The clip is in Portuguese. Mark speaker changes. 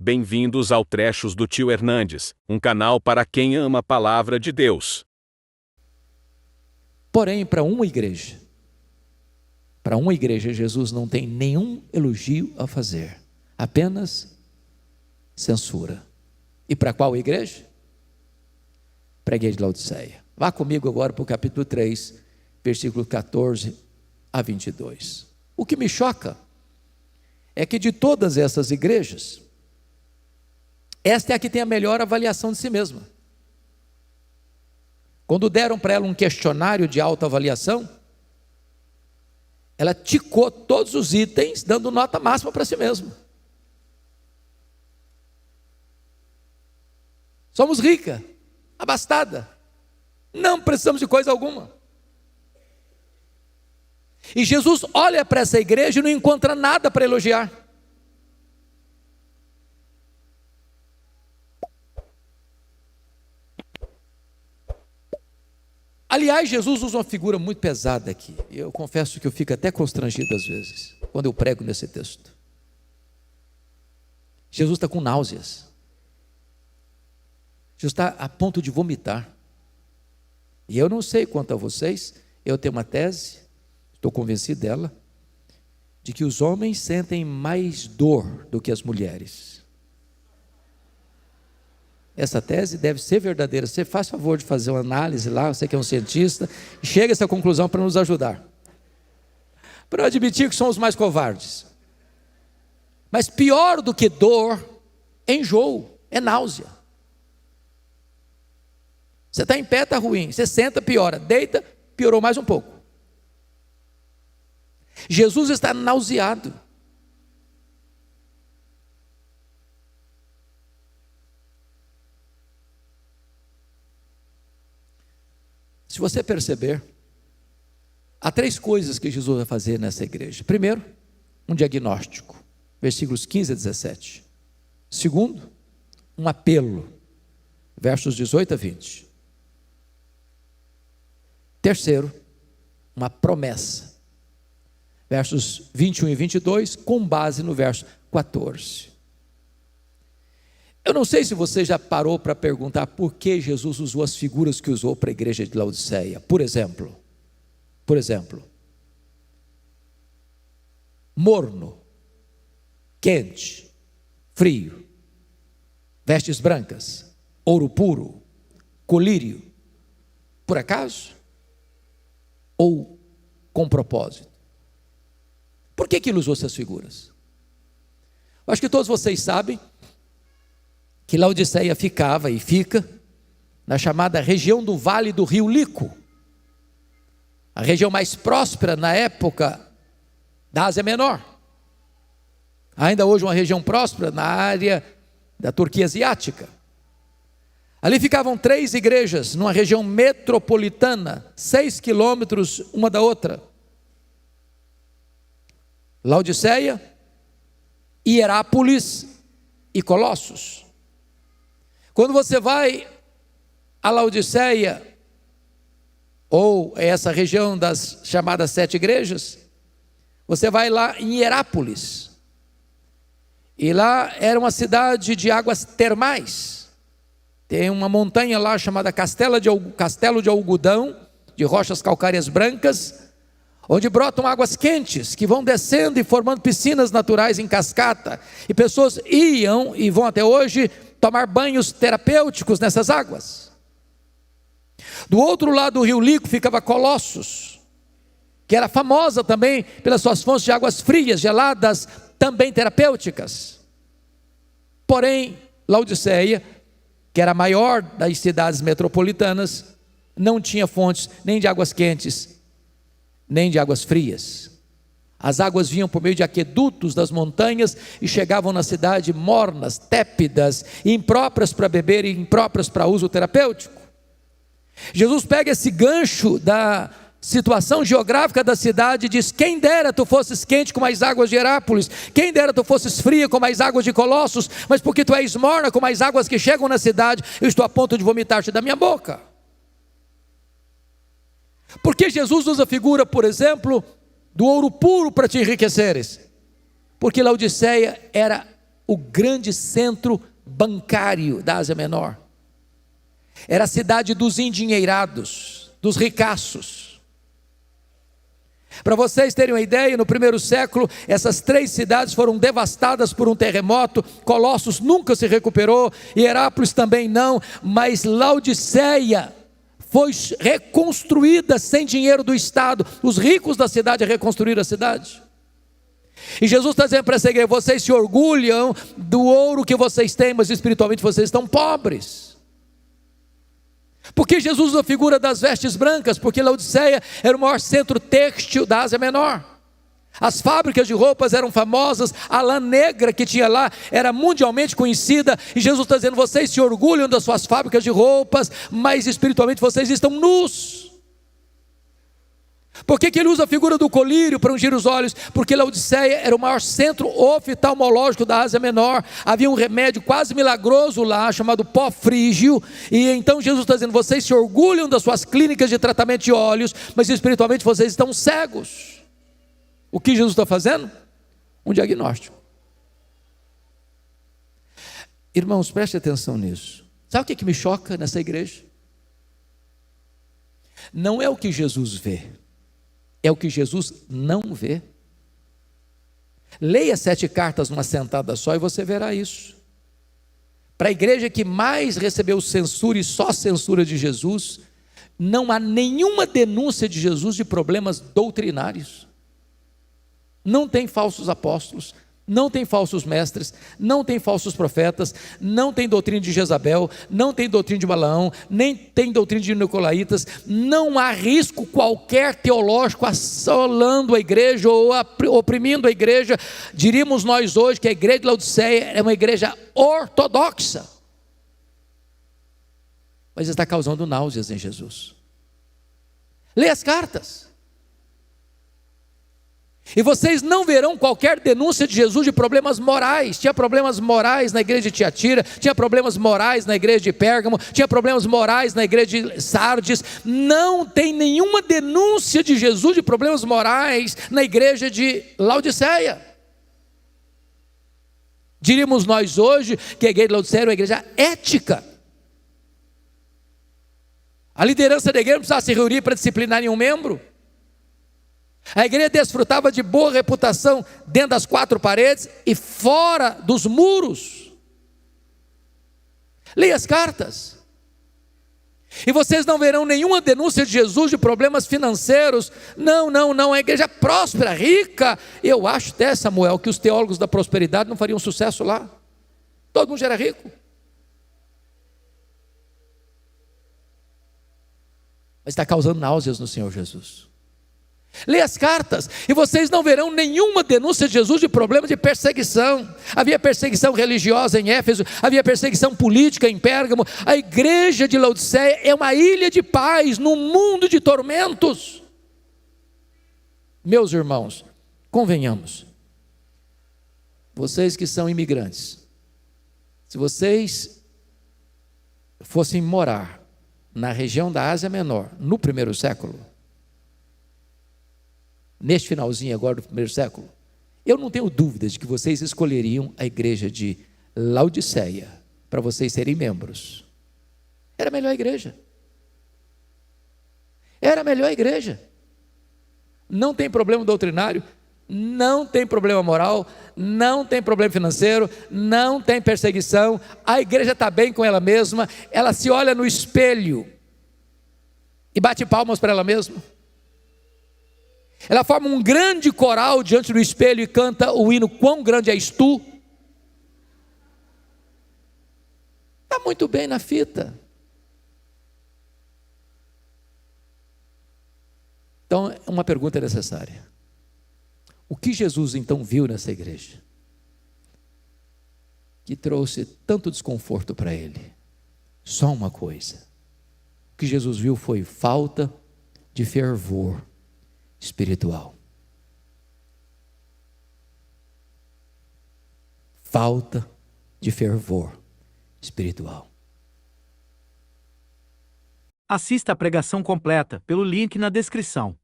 Speaker 1: Bem-vindos ao Trechos do Tio Hernandes, um canal para quem ama a palavra de Deus.
Speaker 2: Porém, para uma igreja, Jesus não tem nenhum elogio a fazer, apenas censura. E para qual igreja? Para a igreja de Laodiceia. Vá comigo agora para o capítulo 3, versículo 14 a 22. O que me choca é que de todas essas igrejas, esta é a que tem a melhor avaliação de si mesma. Quando deram para ela um questionário de autoavaliação, ela ticou todos os itens, dando nota máxima para si mesma. Somos rica, abastada, não precisamos de coisa alguma. E Jesus olha para essa igreja e não encontra nada para elogiar. Aliás, Jesus usa uma figura muito pesada aqui. Eu confesso que eu fico até constrangido às vezes, quando eu prego nesse texto. Jesus está com náuseas. Jesus está a ponto de vomitar. E eu não sei quanto a vocês, eu tenho uma tese, estou convencido dela, de que os homens sentem mais dor do que as mulheres. Essa tese deve ser verdadeira. Você faz favor de fazer uma análise lá, você que é um cientista, e chega a essa conclusão para nos ajudar. Para admitir que somos mais covardes. Mas pior do que dor, é enjoo, é náusea. Você está em pé, está ruim. Você senta, piora. Deita, piorou mais um pouco. Jesus está nauseado. Se você perceber, há três coisas que Jesus vai fazer nessa igreja. Primeiro, um diagnóstico, versículos 15 a 17. Segundo, um apelo, versos 18 a 20. Terceiro, uma promessa, versos 21 e 22, com base no verso 14. Eu não sei se você já parou para perguntar por que Jesus usou as figuras que usou para a igreja de Laodiceia. Por exemplo, morno, quente, frio, vestes brancas, ouro puro, colírio. Por acaso? Ou com propósito? Por que ele usou essas figuras? Eu acho que todos vocês sabem que Laodiceia ficava e fica na chamada região do Vale do Rio Lico, a região mais próspera na época da Ásia Menor, ainda hoje uma região próspera na área da Turquia Asiática. Ali ficavam três igrejas, numa região metropolitana, 6 quilômetros uma da outra: Laodiceia, Hierápolis e Colossos. Quando você vai a Laodiceia, ou essa região das chamadas 7 igrejas, você vai lá em Hierápolis, e lá era uma cidade de águas termais. Tem uma montanha lá chamada Castelo de Algodão, de rochas calcárias brancas, onde brotam águas quentes, que vão descendo e formando piscinas naturais em cascata, e pessoas iam e vão até hoje tomar banhos terapêuticos nessas águas. Do outro lado do rio Lico ficava Colossos, que era famosa também pelas suas fontes de águas frias, geladas, também terapêuticas. Porém, Laodiceia, que era a maior das cidades metropolitanas, não tinha fontes nem de águas quentes, nem de águas frias. As águas vinham por meio de aquedutos das montanhas e chegavam na cidade mornas, tépidas, impróprias para beber e impróprias para uso terapêutico. Jesus pega esse gancho da situação geográfica da cidade e diz: quem dera tu fosses quente como as águas de Hierápolis, quem dera tu fosses fria como as águas de Colossos, mas porque tu és morna como as águas que chegam na cidade, eu estou a ponto de vomitar-te da minha boca. Porque Jesus usa a figura, por exemplo, do ouro puro para te enriqueceres? Porque Laodiceia era o grande centro bancário da Ásia Menor. Era a cidade dos endinheirados, dos ricaços. Para vocês terem uma ideia, no primeiro século, essas 3 cidades foram devastadas por um terremoto. Colossos nunca se recuperou, Hierápolis também não, mas Laodiceia foi reconstruída sem dinheiro do Estado. Os ricos da cidade reconstruíram a cidade. E Jesus está dizendo para essa igreja: vocês se orgulham do ouro que vocês têm, mas espiritualmente vocês estão pobres. Porque Jesus usa a figura das vestes brancas? Porque Laodiceia era o maior centro têxtil da Ásia Menor. As fábricas de roupas eram famosas, a lã negra que tinha lá era mundialmente conhecida, e Jesus está dizendo: vocês se orgulham das suas fábricas de roupas, mas espiritualmente vocês estão nus. Por que ele usa a figura do colírio para ungir os olhos? Porque Laodiceia era o maior centro oftalmológico da Ásia Menor. Havia um remédio quase milagroso lá, chamado pó frígio. E então Jesus está dizendo: vocês se orgulham das suas clínicas de tratamento de olhos, mas espiritualmente vocês estão cegos. O que Jesus está fazendo? Um diagnóstico. Irmãos, preste atenção nisso. Sabe o que me choca nessa igreja? Não é o que Jesus vê, é o que Jesus não vê. Leia 7 cartas numa sentada só e você verá isso. Para a igreja que mais recebeu censura e só censura de Jesus, não há nenhuma denúncia de Jesus de problemas doutrinários. Não tem falsos apóstolos, não tem falsos mestres, não tem falsos profetas, não tem doutrina de Jezabel, não tem doutrina de Balaão, nem tem doutrina de Nicolaitas. Não há risco qualquer teológico assolando a igreja ou oprimindo a igreja. Diríamos nós hoje que a igreja de Laodiceia é uma igreja ortodoxa, mas está causando náuseas em Jesus. Leia as cartas. E vocês não verão qualquer denúncia de Jesus de problemas morais. Tinha problemas morais na igreja de Tiatira, tinha problemas morais na igreja de Pérgamo, tinha problemas morais na igreja de Sardes. Não tem nenhuma denúncia de Jesus de problemas morais na igreja de Laodiceia. Diríamos nós hoje que a igreja de Laodiceia era uma igreja ética. A liderança da igreja não precisava se reunir para disciplinar nenhum membro. A igreja desfrutava de boa reputação dentro das 4 paredes e fora dos muros. Leia as cartas. E vocês não verão nenhuma denúncia de Jesus de problemas financeiros. Não, a igreja é próspera, rica. Eu acho até, Samuel, que os teólogos da prosperidade não fariam sucesso lá. Todo mundo já era rico. Mas está causando náuseas no Senhor Jesus. Leia as cartas e vocês não verão nenhuma denúncia de Jesus de problema de perseguição. Havia perseguição religiosa em Éfeso, havia perseguição política em Pérgamo. A igreja de Laodiceia é uma ilha de paz num mundo de tormentos. Meus irmãos, convenhamos, vocês que são imigrantes, se vocês fossem morar na região da Ásia Menor no primeiro século, neste finalzinho agora do primeiro século, eu não tenho dúvidas de que vocês escolheriam a igreja de Laodiceia para vocês serem membros. Era a melhor igreja. Era a melhor igreja. Não tem problema doutrinário, não tem problema moral, não tem problema financeiro, não tem perseguição. A igreja está bem com ela mesma, ela se olha no espelho e bate palmas para ela mesma. Ela forma um grande coral diante do espelho e canta o hino Quão Grande És Tu. Está muito bem na fita. Então, uma pergunta é necessária. O que Jesus então viu nessa igreja que trouxe tanto desconforto para ele? Só uma coisa. O que Jesus viu foi falta de fervor espiritual. Falta de fervor espiritual.
Speaker 3: Assista a pregação completa pelo link na descrição.